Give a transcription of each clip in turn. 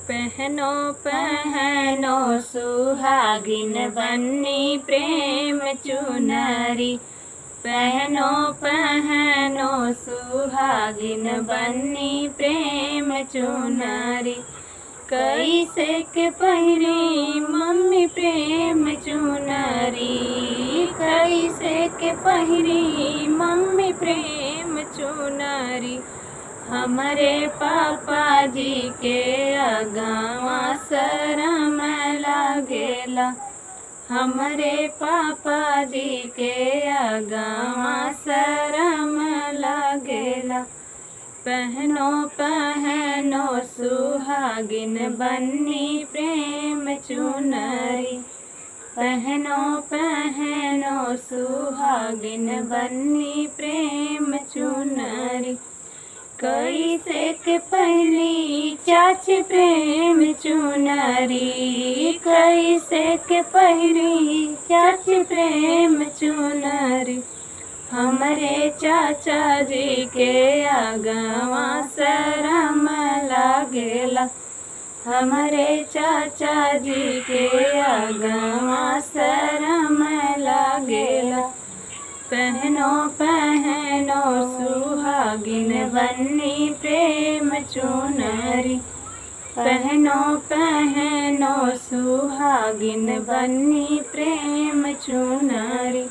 पहनो पहनो सुहागिन बन्नी प्रेम चुनरी। पहनो पहनो सुहागिन बन्नी प्रेम चुनरी। कैसे के पहिरी मम्मी प्रेम चुनरी। कैसे के पहिरी मम्मी प्रेम चुनरी। हमरे पापा जी के अगवा शरम लागेला। हमरे पापा जी के अगवा शरम लागेला। पहनो पहनो सुहागिन बन्नी प्रेम चुनरी। पहनो पहनो सुहागिन बन्नी प्रेम चुनरी। कैसे के पहली चाची प्रेम चुनरी। कैसे के पहली चाची प्रेम चुनरी। हमरे चाचा जी के अगवा शरम लागेला। हमरे चाचा जी के अगवा शरम लागेला। पहनो पहनो सुहागिन बन्नी प्रेम चुनरी। पहनो पहनो सुहागिन बन्नी प्रेम चुनरी।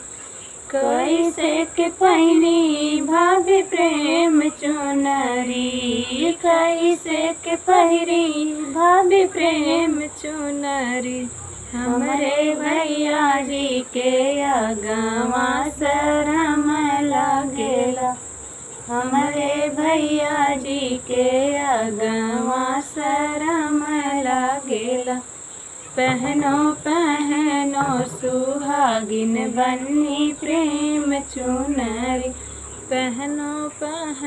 कैसे के पहिरी भाभी प्रेम चुनरी। कैसे के पहिरी भाभी प्रेम चुनरी। हमरे भैया जी के अगवा शरम लागेला। हमरे भैया जी के अगवा शरम लागेला। पहनो पहनो सुहागिन बन्नी प्रेम चुनरी। पहनो पहनो